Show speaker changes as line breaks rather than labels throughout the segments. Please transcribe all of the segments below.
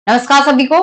नमस्कार सभी को।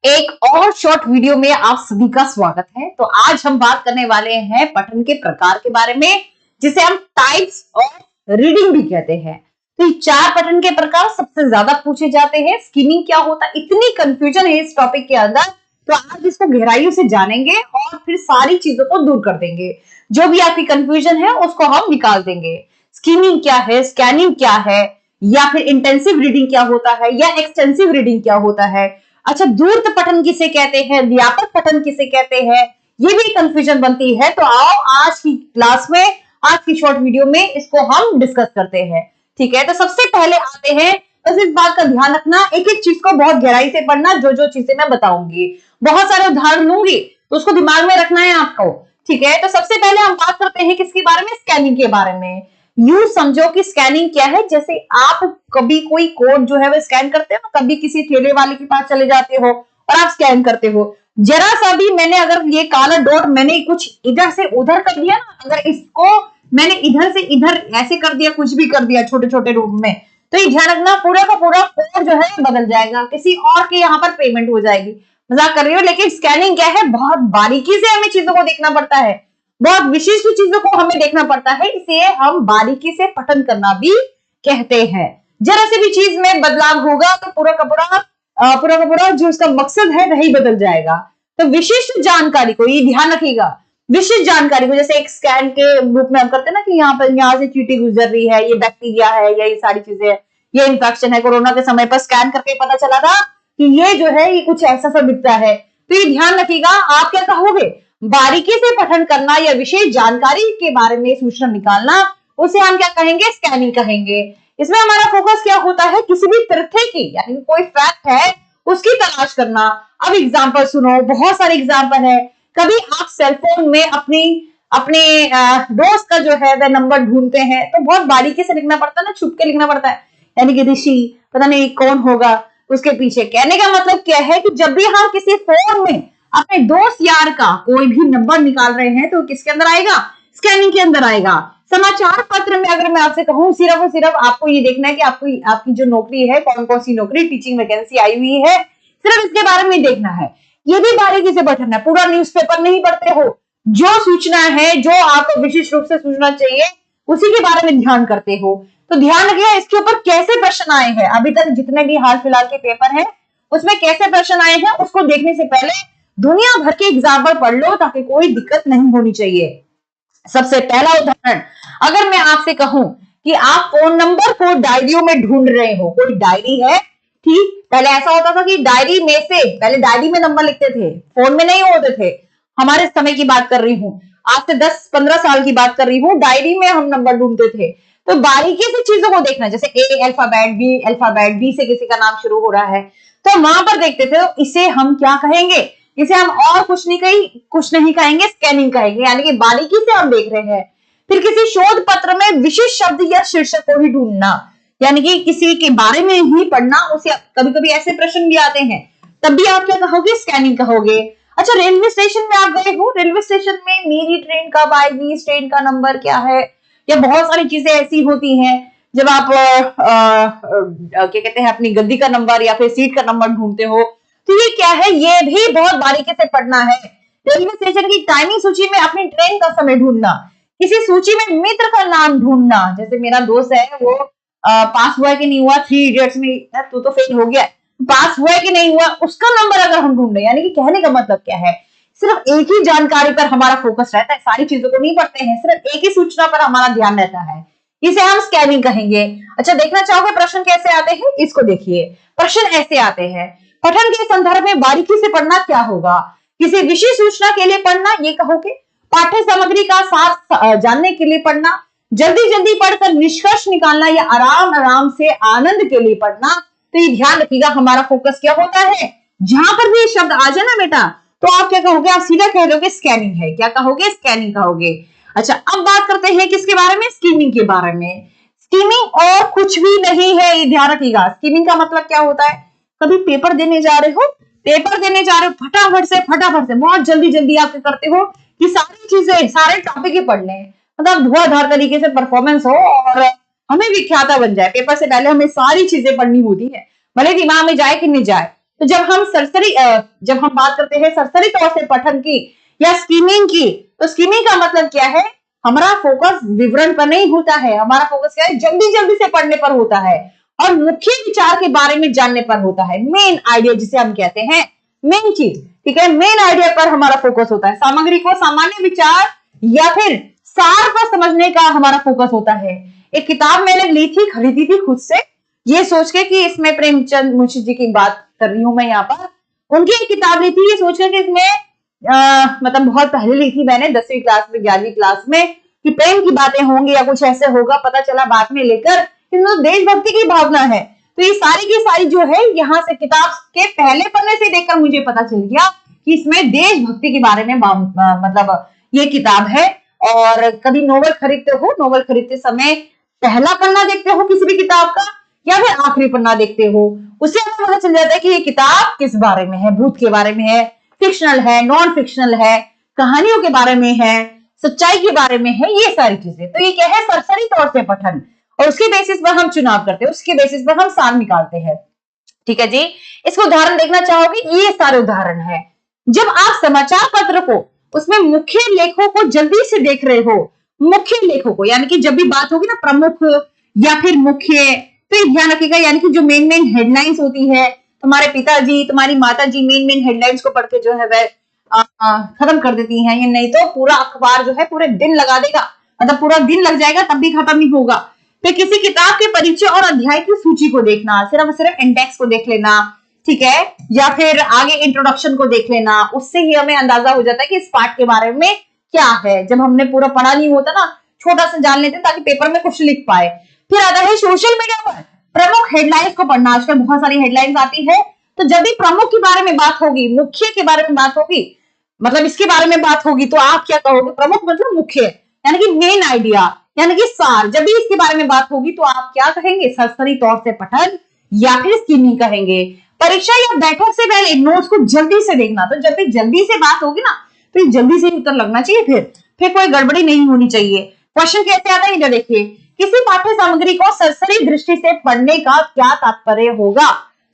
एक और शॉर्ट वीडियो में आप सभी का स्वागत है। तो आज हम बात करने वाले हैं पठन के प्रकार के बारे में, जिसे हम टाइप्स और रीडिंग भी कहते हैं। तो ये 4 पठन के प्रकार सबसे ज्यादा पूछे जाते हैं। स्किमिंग क्या होता है, इतनी कंफ्यूजन है इस टॉपिक के अंदर, तो आज इसको गहराइयों से जानेंगे और फिर सारी चीजों को दूर कर देंगे। जो भी आपकी कंफ्यूजन है उसको हम निकाल देंगे। स्किमिंग क्या है, स्कैनिंग क्या है, या फिर इंटेंसिव रीडिंग क्या होता है, या एक्सटेंसिव रीडिंग क्या होता है। अच्छा, दूरस्थ पठन किसे कहते हैं, व्यापक पठन किसे कहते हैं, ये भी कंफ्यूजन बनती है। तो आओ आज की क्लास में, आज की शॉर्ट वीडियो में इसको हम डिस्कस करते हैं। ठीक है, तो सबसे पहले आते हैं, बस इस बात का ध्यान रखना, एक एक चीज को बहुत गहराई से पढ़ना। जो जो चीजें मैं बताऊंगी, बहुत सारे उदाहरण लूंगी, तो उसको दिमाग में रखना है आपको। ठीक है, तो सबसे पहले हम बात करते हैं किसके बारे में, स्कैनिंग के बारे में। यूं समझो कि स्कैनिंग क्या है, जैसे आप कभी कोई कोड जो है वो स्कैन करते हो, कभी किसी ठेले वाले के पास चले जाते हो और आप स्कैन करते हो। जरा सा भी मैंने अगर ये काला डॉट मैंने कुछ इधर से उधर कर दिया ना, अगर इसको मैंने इधर से इधर ऐसे कर दिया, कुछ भी कर दिया छोटे छोटे रूप में, तो ये ध्यान रखना पूरा का पूरा कोड जो है बदल जाएगा, किसी और के यहाँ पर पेमेंट हो जाएगी। मजाक कर रही हो, लेकिन स्कैनिंग क्या है, बहुत बारीकी से हमें चीजों को देखना पड़ता है, बहुत विशिष्ट चीजों को हमें देखना पड़ता है, इसे हम बारीकी से पठन करना भी कहते हैं। जरा से भी चीज में बदलाव होगा तो पूरा का पूरा जो उसका मकसद है वही बदल जाएगा। तो विशिष्ट जानकारी को, ये ध्यान रखिएगा, विशिष्ट जानकारी को, जैसे एक स्कैन के रूप में हम करते हैं ना कि यहाँ से चींटी गुजर रही है, ये बैक्टीरिया है, या ये सारी चीजें, ये इन्फेक्शन है। कोरोना के समय पर स्कैन करके पता चला था कि ये जो है ये कुछ ऐसा सा दिखता है। तो ये ध्यान रखिएगा। आप क्या कहोगे, बारीकी से पठन करना या विशेष जानकारी के बारे में सूचना निकालना, उसे हम क्या कहेंगे, स्कैनिंग कहेंगे। इसमें हमारा फोकस क्या होता है, किसी भी तथ्य की, यानी कोई फैक्ट है उसकी तलाश करना। अब एग्जांपल सुनो, बहुत सारे एग्जांपल है। कभी आप सेलफोन में अपने दोस्त का जो है वह नंबर ढूंढते हैं, तो बहुत बारीकी से लिखना पड़ता है ना, छुप के लिखना पड़ता है, यानी कि ऋषि पता नहीं कौन होगा उसके पीछे। कहने का मतलब क्या है कि जब भी हम किसी फोन में अपने दोस्त यार का कोई भी नंबर निकाल रहे हैं, तो किसके अंदर आएगा, स्कैनिंग के अंदर आएगा। समाचार पत्र में अगर मैं आपसे कहूं, सिर्फ और सिर्फ आपको ये देखना है कि आपकी जो नौकरी है, कौन कौन सी नौकरी, टीचिंग वैकेंसी आई हुई है, सिर्फ इसके बारे में देखना है। ये भी बारीकी से पढ़ना है, पूरा न्यूज़पेपर नहीं पढ़ते हो। जो सूचना है, जो आपको विशिष्ट रूप से सूचना चाहिए, उसी के बारे में ध्यान करते हो। तो ध्यान रखिए इसके ऊपर कैसे प्रश्न आए हैं, अभी तक जितने भी हाल फिलहाल के पेपर है उसमें कैसे प्रश्न आए हैं, उसको देखने से पहले दुनिया भर के एग्जाम्पल पढ़ लो, ताकि कोई दिक्कत नहीं होनी चाहिए। सबसे पहला उदाहरण, अगर मैं आपसे कहूं कि आप फोन नंबर को डायरियों में ढूंढ रहे हो, कोई डायरी है, ठीक, पहले ऐसा होता था कि डायरी में से, पहले डायरी में नंबर लिखते थे, फोन में नहीं होते थे। हमारे समय की बात कर रही हूँ, आज से 10-15 साल की बात कर रही हूँ, डायरी में हम नंबर ढूंढते थे। तो बारीकी से चीजों को देखना, जैसे A alphabet, B alphabet, B से किसी का नाम शुरू हो रहा है, तो वहां पर देखते थे। तो इसे हम क्या कहेंगे, इसे हम और कुछ नहीं कहेंगे, स्कैनिंग कहेंगे, यानी कि बारीकी से हम देख रहे हैं। फिर किसी शोध पत्र में विशिष्ट शब्द या शीर्षक को ही ढूंढना, यानी कि किसी के बारे में ही पढ़ना। उसे कभी कभी ऐसे प्रश्न भी आते हैं, तब भी आप क्या कहोगे, स्कैनिंग कहोगे। अच्छा, रेलवे स्टेशन में आप गए हो, रेलवे स्टेशन में मेरी ट्रेन कब आएगी, इस ट्रेन का नंबर क्या है, या बहुत सारी चीजें ऐसी होती हैं जब आप क्या कहते हैं, अपनी गद्दी का नंबर या फिर सीट का नंबर ढूंढते हो। तो ये क्या है, ये भी बहुत बारीकी से पढ़ना है। रेलवे स्टेशन की टाइमिंग सूची में अपनी ट्रेन का समय ढूंढना, किसी सूची में मित्र का नाम ढूंढना, जैसे मेरा दोस्त है वो पास हुआ है कि नहीं हुआ, 3 इडियट्स में तू तो फेल हो गया, पास हुआ है कि नहीं हुआ, उसका नंबर अगर हम ढूंढे, यानी कि कहने का मतलब क्या है, सिर्फ एक ही जानकारी पर हमारा फोकस रहता है, सारी चीजों को नहीं पढ़ते हैं, सिर्फ एक ही सूचना पर हमारा ध्यान रहता है, इसे हम स्कैनिंग कहेंगे। अच्छा, देखना चाहोगे प्रश्न कैसे आते हैं, इसको देखिए। प्रश्न ऐसे आते हैं, पठन के संदर्भ में बारीकी से पढ़ना क्या होगा, किसी विशेष सूचना के लिए पढ़ना, ये कहोगे। पाठ्य सामग्री का सार जानने के लिए पढ़ना, जल्दी जल्दी पढ़कर निष्कर्ष निकालना, या आराम आराम से आनंद के लिए पढ़ना। तो ये ध्यान रखिएगा, हमारा फोकस क्या होता है, जहां पर भी शब्द आ जाए ना बेटा, तो आप क्या कहोगे, आप सीधा कह दोगे स्कैनिंग है। क्या कहोगे, स्कैनिंग कहोगे। अच्छा, अब बात करते हैं किसके बारे में, स्कीमिंग के बारे में। स्कीमिंग और कुछ भी नहीं है, ये ध्यान रखिएगा। स्कीमिंग का मतलब क्या होता है, कभी पेपर देने जा रहे हो, फटाफट से बहुत जल्दी जल्दी आप करते हो कि सारी चीजें, सारे टॉपिक ही पढ़ लें, मतलब धुआंधार तरीके से परफॉर्मेंस हो और हमें विख्याता बन जाए। पेपर से पहले हमें सारी चीजें पढ़नी होती है, भले दिमाग में जाए कि नहीं जाए। तो जब हम बात करते हैं सरसरी तौर से पठन की या स्कीमिंग की, तो स्कीमिंग का मतलब क्या है, हमारा फोकस विवरण पर नहीं होता है, हमारा फोकस क्या है, जल्दी जल्दी से पढ़ने पर होता है और मुख्य विचार के बारे में जानने पर होता है। मेन आइडिया जिसे हम कहते हैं, मेन चीज, ठीक है, मेन आइडिया पर हमारा फोकस होता है। सामग्री को सामान्य विचार या फिर सार को समझने का हमारा फोकस होता है। एक किताब मैंने ली थी, खरीदी थी खुद से, ये सोच के कि इसमें प्रेमचंद मुंशी जी की बात कर रही हूं मैं यहाँ पर। उनकी एक किताब ली थी, ये सोच के कि इसमें मतलब बहुत पहले ली थी मैंने, 10वीं क्लास में 11वीं क्लास में, कि प्रेम की बातें होंगी या कुछ ऐसे होगा, पता चला बाद में लेकर इसमें देशभक्ति की भावना है। तो ये सारी की सारी जो है, यहाँ से किताब के पहले पन्ने से देखकर मुझे पता चल गया कि इसमें देशभक्ति के बारे में मतलब ये किताब है। और कभी नोवेल खरीदते हो, नोवेल खरीदते समय पहला पन्ना देखते हो किसी भी किताब का या फिर आखिरी पन्ना देखते हो, उससे हमें पता चल जाता है कि ये किताब किस बारे में है, भूत के बारे में है, फिक्शनल है, नॉन फिक्शनल है, कहानियों के बारे में है, सच्चाई के बारे में है, ये सारी चीजें। तो ये क्या है, सरसरी तौर से पठन, और उसके बेसिस पर हम चुनाव करते हैं, उसके बेसिस पर हम सार निकालते हैं। ठीक है जी, इसको उदाहरण देखना चाहोगे, ये सारे उदाहरण है। जब आप समाचार पत्र को उसमें मुख्य लेखों को जल्दी से देख रहे हो, मुख्य लेखों को, यानी कि जब भी बात होगी ना प्रमुख या फिर मुख्य, तो ध्यान रखिएगा, यानी कि जो मेन मेन हेडलाइंस होती है, तुम्हारे पिताजी तुम्हारी माताजी मेन मेन हेडलाइंस को पढ़ के जो है वह खत्म कर देती हैं, ये नहीं तो पूरा अखबार जो है पूरे दिन लगा देगा, मतलब पूरा दिन लग जाएगा तब भी खत्म नहीं होगा। फिर किसी किताब के परिचय और अध्याय की सूची को देखना, सिर्फ इंडेक्स को देख लेना, ठीक है, या फिर आगे इंट्रोडक्शन को देख लेना, उससे ही हमें अंदाजा हो जाता है कि इस पार्ट के बारे में क्या है। जब हमने पूरा पढ़ा नहीं होता ना, छोटा सा जान लेते ताकि पेपर में कुछ लिख पाए। फिर आता है सोशल मीडिया पर प्रमुख हेडलाइंस को पढ़ना, आजकल बहुत सारी हेडलाइंस आती है, तो जब भी प्रमुख के बारे में बात होगी, मुख्य के बारे में बात होगी, मतलब इसके बारे में बात होगी, तो आप क्या कहोगे, प्रमुख मतलब मुख्य, यानी कि मेन आइडिया, यानी कि सार। जब भी इसके बारे में बात होगी तो आप क्या कहेंगे, सरसरी तौर से पठन या फिर स्कीमिंग कहेंगे। परीक्षा या बैठक से पहले नोट्स को जल्दी से देखना, तो जब भी जल्दी से बात होगी ना, तो जल्दी से उत्तर लगना चाहिए, फिर कोई गड़बड़ी नहीं होनी चाहिए। क्वेश्चन कैसे आता है, देखिए, किसी पाठ्य सामग्री को सरसरी दृष्टि से पढ़ने का क्या तात्पर्य होगा,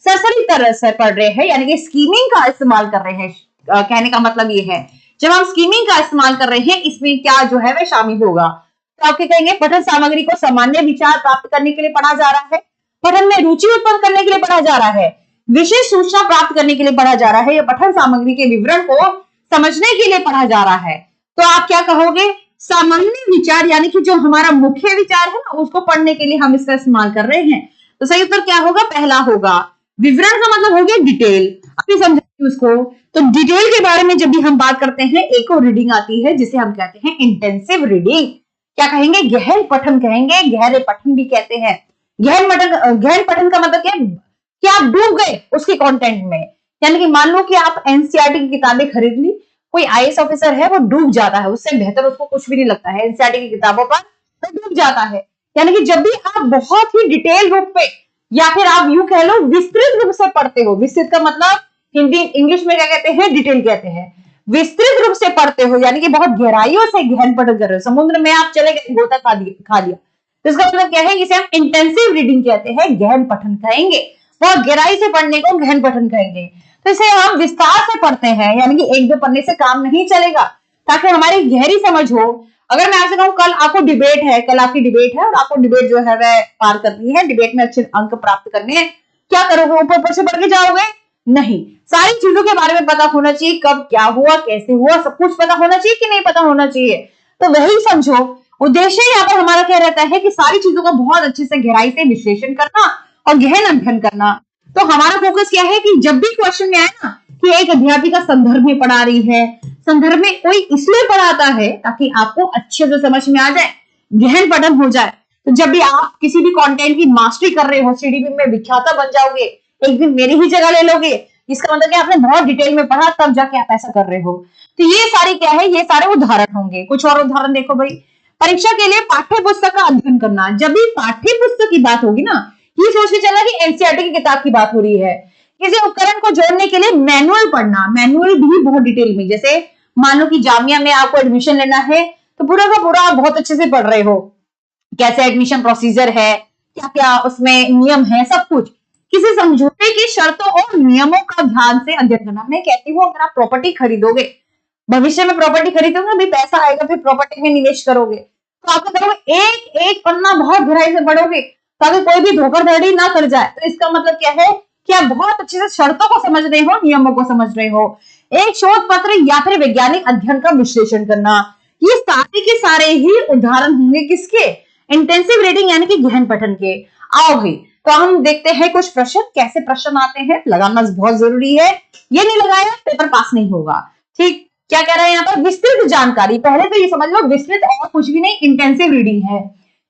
सरसरी तरह से पढ़ रहे हैं, यानी कि स्कीमिंग का इस्तेमाल कर रहे हैं। कहने का मतलब ये है, जब हम स्कीमिंग का इस्तेमाल कर रहे हैं, इसमें क्या जो है वह शामिल होगा। तो आप क्या कहेंगे, पठन सामग्री को सामान्य विचार प्राप्त करने के लिए पढ़ा जा रहा है, पठन में रुचि उत्पन्न करने के लिए पढ़ा जा रहा है, विशेष सूचना प्राप्त करने के लिए पढ़ा जा रहा है, या पठन सामग्री के विवरण को समझने के लिए पढ़ा जा रहा है। तो आप क्या कहोगे, सामान्य विचार, यानी कि जो हमारा मुख्य विचार है ना, उसको पढ़ने के लिए हम इसका इस्तेमाल कर रहे हैं। तो सही उत्तर क्या होगा, पहला होगा। विवरण का मतलब हो गया डिटेल, अभी समझेंगे उसको। तो डिटेल के बारे में जब भी हम बात करते हैं, एक और रीडिंग आती है जिसे हम कहते हैं इंटेंसिव रीडिंग। क्या कहेंगे, गहन पठन कहेंगे, गहरे पठन भी कहते हैं। गहन पठन का मतलब क्या है, कि आप डूब गए उसके कंटेंट में, यानी कि मान लो कि आप एनसीईआरटी की किताबें खरीद ली, कोई आईएएस ऑफिसर है वो डूब जाता है, उससे बेहतर उसको कुछ भी नहीं लगता है, एनसीईआरटी की किताबों पर तो डूब जाता है। यानी कि जब भी आप बहुत ही डिटेल रूप पे या फिर आप यूं कह लो विस्तृत रूप से पढ़ते हो, विस्तृत का मतलब हिंदी इंग्लिश में क्या कहते हैं, डिटेल कहते हैं, विस्तृत रूप से पढ़ते हो, यानी कि बहुत गहराइयों से गहन पठन कर रहे हो, समुद्र में आप चले गए, गोता खा लिया, तो इसका मतलब क्या है, इसे हम इंटेंसिव रीडिंग कहते हैं, गहन पठन कहेंगे, बहुत गहराई से पढ़ने को गहन पठन कहेंगे। तो इसे हम विस्तार से पढ़ते हैं, यानी कि एक दो पन्ने से काम नहीं चलेगा, ताकि हमारी गहरी समझ हो। अगर मैं आपसे कहूं कल आपको डिबेट है, कल आपकी डिबेट है और आपको डिबेट जो है वह पार करनी है, डिबेट में अच्छे अंक प्राप्त करने हैं, क्या करोगे, ऊपर से पढ़ के जाओगे, नहीं, सारी चीजों के बारे में पता होना चाहिए, कब क्या हुआ, कैसे हुआ, सब कुछ पता होना चाहिए कि नहीं पता होना चाहिए। तो वही समझो, उद्देश्य यहाँ पर हमारा क्या रहता है कि सारी चीजों का बहुत अच्छे से गहराई से विश्लेषण करना और गहन अध्ययन करना। तो हमारा फोकस क्या है कि जब भी क्वेश्चन में आए ना कि एक अध्यापिका संदर्भ में पढ़ा रही है, संदर्भ में कोई इसलिए पढ़ाता है ताकि आपको अच्छे से समझ में आ जाए, गहन पठन हो जाए। तो जब भी आप किसी भी कंटेंट की मास्टरी कर रहे हो, सीडीपी में विख्याता बन जाओगे, एक दिन मेरी ही जगह ले लोगे, इसका मतलब कि आपने बहुत डिटेल में पढ़ा तब जाके आप ऐसा कर रहे हो। तो ये सारी क्या है, ये सारे उदाहरण होंगे। कुछ और उदाहरण देखो भाई, परीक्षा के लिए पाठ्य पुस्तक का अध्ययन करना। जब भी पाठ्य पुस्तक की बात होगी ना, ये सोच के चलना कि एनसीईआरटी की किताब की बात हो रही है। किसी उपकरण को जोड़ने के लिए मैनुअल पढ़ना, मैनुअल भी बहुत डिटेल में, जैसे मान लो कि जामिया में आपको एडमिशन लेना है तो पूरा का पूरा आप बहुत अच्छे से पढ़ रहे हो, कैसे एडमिशन प्रोसीजर है, क्या क्या उसमें नियम है, सब कुछ। किसी समझौते की शर्तों और नियमों का ध्यान से अध्ययन करना। मैं कहती हूँ अगर आप प्रॉपर्टी खरीदोगे, भविष्य में प्रॉपर्टी खरीदोगे, अभी पैसा आएगा, फिर प्रॉपर्टी में निवेश करोगे, तो आप करोगे एक एक पन्ना बहुत गहराई से पढ़ोगे ताकि कोई भी धोखाधड़ी ना कर जाए। तो इसका मतलब क्या है कि आप बहुत अच्छे से शर्तों को समझ रहे हो, नियमों को समझ रहे हो। एक शोध पत्र या फिर वैज्ञानिक अध्ययन का विश्लेषण करना, ये सारे के सारे ही उदाहरण होंगे किसके, इंटेंसिव रीडिंग यानी कि गहन पठन के। आओ भाई, तो हम देखते हैं कुछ प्रश्न, कैसे प्रश्न आते हैं, लगाना बहुत जरूरी है, ये नहीं लगाया पेपर पास नहीं होगा। ठीक, क्या कह रहा है यहाँ पर, विस्तृत जानकारी। पहले तो ये समझ लो विस्तृत और कुछ भी नहीं, इंटेंसिव रीडिंग है।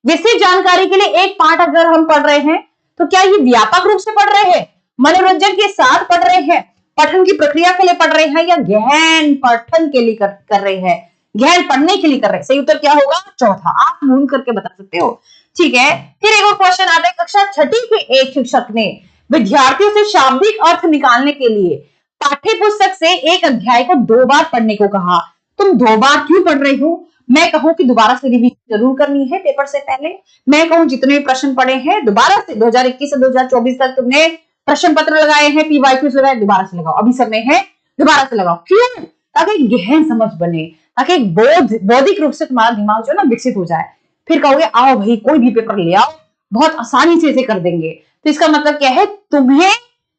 विस्तृत जानकारी के लिए एक पाठ अगर हम पढ़ रहे हैं तो क्या ये व्यापक रूप से पढ़ रहे हैं, मनोरंजन के साथ पढ़ रहे हैं, पठन की प्रक्रिया के लिए पढ़ रहे हैं, या गहन पठन के लिए कर रहे हैं, गहन पढ़ने के लिए कर रहे हैं। सही उत्तर क्या होगा, चौथा। आप ढूंढ करके बता सकते हो। ठीक है, फिर एक और क्वेश्चन आता है, कक्षा छठी के एक शिक्षक ने विद्यार्थियों से शाब्दिक अर्थ निकालने के लिए पाठ्य पुस्तक से एक अध्याय को 2 बार पढ़ने को कहा। तुम 2 बार क्यों पढ़ रहे हो? मैं कहूं कि दोबारा से रिवीजन जरूर करनी है पेपर से पहले। मैं कहूं जितने प्रश्न पढ़े हैं दोबारा से 2021 से 2024 तक तुमने प्रश्न पत्र लगाए हैं, पीवाईक्यूज लगाए, दोबारा से लगाओ। अभी समय है, दोबारा से लगाओ। क्यों? ताकि गहन समझ बने, ताकि एक बौद्धिक रूप से तुम्हारा दिमाग जो है ना विकसित हो जाए। फिर कहोगे आओ भाई कोई भी पेपर ले आओ, बहुत आसानी से इसे कर देंगे। तो इसका मतलब क्या है,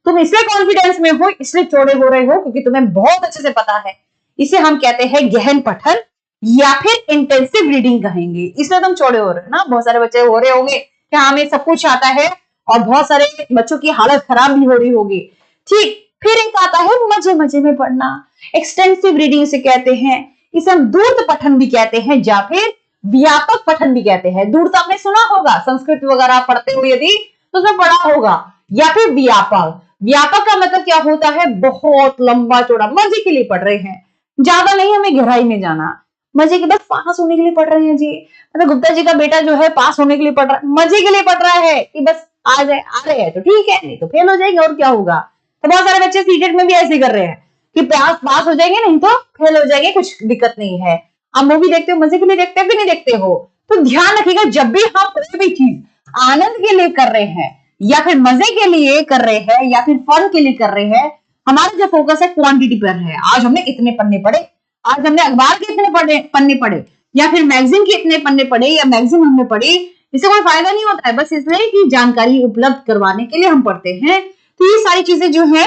तुम इसलिए कॉन्फिडेंस में हो, इसलिए चौड़े हो रहे हो क्योंकि तुम्हें बहुत अच्छे से पता है। इसे हम कहते हैं गहन पठन या फिर इंटेंसिव रीडिंग कहेंगे, इसलिए तुम चौड़े हो रहे हो ना। बहुत सारे बच्चे हो रहे होंगे कि हमें सब कुछ आता है, और बहुत सारे बच्चों की हालत खराब भी हो रही होगी। ठीक, फिर एक आता है मजे मजे में पढ़ना, एक्सटेंसिव रीडिंग से कहते हैं। इसे हम दूरस्थ पठन भी कहते हैं या फिर व्यापक पठन भी कहते हैं। दूरस्थ आपने सुना होगा, संस्कृत वगैरह पढ़ते हो यदि तो उसमें पढ़ा होगा। या फिर व्यापक, व्यापक का मतलब क्या होता है, बहुत लंबा चौड़ा, मजे के लिए पढ़ रहे हैं, ज्यादा नहीं हमें गहराई में जाना, मजे के, बस पास होने के लिए पढ़ रहे हैं जी। मतलब गुप्ता जी का बेटा जो है पास होने के लिए पढ़ रहा है, मजे के लिए पढ़ रहा है कि बस आ रहे हैं तो ठीक है, नहीं तो फेल हो जाएंगे और क्या होगा। तो बहुत सारे बच्चे सीटेट में भी ऐसे कर रहे हैं कि पास हो जाएंगे, नहीं तो फेल हो जाएंगे, कुछ दिक्कत नहीं है। आप मूवी देखते हो मजे के लिए देखते हो कि नहीं देखते हो? तो ध्यान रखिएगा, जब भी हम कोई भी चीज आनंद के लिए कर रहे हैं या फिर मजे के लिए कर रहे हैं या फिर फन के लिए कर रहे हैं, हमारा जो फोकस है क्वांटिटी पर है। आज हमने इतने पन्ने पढ़े, आज हमने अखबार के इतने पन्ने पढ़े, या फिर मैगजीन के इतने पन्ने पढ़े, या मैगजीन हमने पढ़ी, इससे कोई फायदा नहीं होता है, बस इसलिए कि जानकारी उपलब्ध करवाने के लिए हम पढ़ते हैं। तो ये सारी चीजें जो है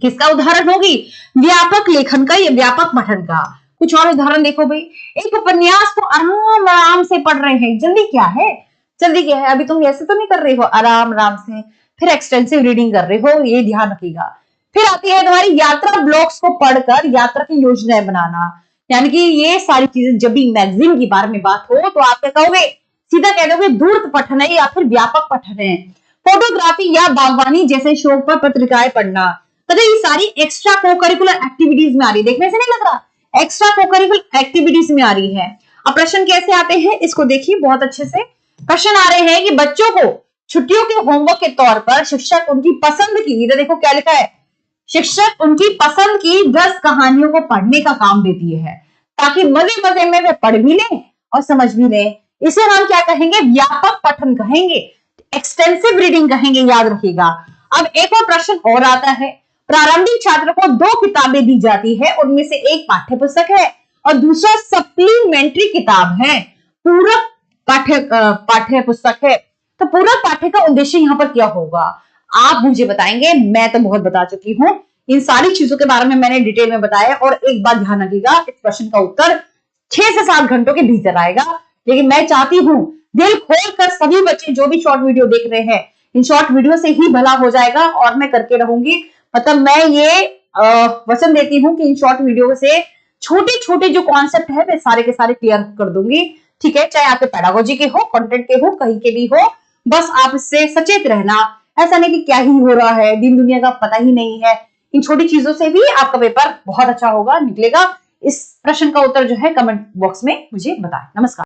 किसका उदाहरण होगी, व्यापक लेखन का या व्यापक पठन का। कुछ और उदाहरण देखो भाई, एक उपन्यास को आराम आराम से पढ़ रहे हैं, जल्दी क्या है, जल्दी क्या है, अभी तुम ऐसे तो नहीं कर रहे हो, आराम आराम से। फिर एक्सटेंसिव रीडिंग कर रहे हो, ये ध्यान रखिएगा। फिर आती है तुम्हारी यात्रा ब्लॉग्स को पढ़कर यात्रा की योजनाएं बनाना, यानी कि ये सारी चीजें जब भी मैगजीन के बारे में बात हो तो आप क्या कहोगे, सीधा कह दोगे दूरस्थ पठन है या फिर व्यापक पठन है। फोटोग्राफी या बागवानी जैसे शौक पर पत्रिकाएं पढ़ना, तो ये सारी एक्स्ट्रा कोकरिकुलर एक्टिविटीज में आ रही है। देखने से नहीं लग रहा, एक्स्ट्रा कोकरिकुलर एक्टिविटीज में आ रही है। अब प्रश्न कैसे आते हैं इसको देखिए बहुत अच्छे से। प्रश्न आ रहे हैं कि बच्चों को छुट्टियों के होमवर्क के तौर पर शिक्षक उनकी पसंद की, इधर देखो क्या लिखा है, शिक्षक उनकी पसंद की 10 कहानियों को पढ़ने का काम देती है ताकि मजे मजे में वे पढ़ भी लें और समझ भी लें। इसे हम क्या कहेंगे, व्यापक पठन कहेंगे, एक्सटेंसिव रीडिंग कहेंगे, याद रखिएगा। अब एक और प्रश्न और आता है, प्रारंभिक छात्र को 2 किताबें दी जाती है, उनमें से एक पाठ्य पुस्तक है और दूसरा सप्लीमेंट्री किताब है, पूरक पाठ्य पुस्तक है। तो पूरक पाठ्य का उद्देश्य यहाँ पर क्या होगा, आप मुझे बताएंगे, मैं तो बहुत बता चुकी हूँ, इन सारी चीजों के बारे में मैंने डिटेल में बताया। और एक बात ध्यान रखिएगा, इस प्रश्न का उत्तर 6 से 7 घंटों के भीतर आएगा, लेकिन मैं चाहती हूँ दिल खोलकर सभी बच्चे जो भी शॉर्ट वीडियो देख रहे हैं, इन शॉर्ट वीडियो से ही भला हो जाएगा और मैं करके रहूंगी। मतलब मैं ये वचन देती हूँ कि इन शॉर्ट वीडियो से छोटे छोटे जो कॉन्सेप्ट है मैं सारे के सारे क्लियर कर दूंगी। ठीक है, चाहे आपके पेडागोजी के हो, कंटेंट के हो, कहीं के भी हो, बस आप इससे सचेत रहना। ऐसा नहीं कि क्या ही हो रहा है, दिन दुनिया का पता ही नहीं है। इन छोटी चीजों से भी आपका पेपर बहुत अच्छा होगा, निकलेगा। इस प्रश्न का उत्तर जो है कमेंट बॉक्स में मुझे बताएं। नमस्कार।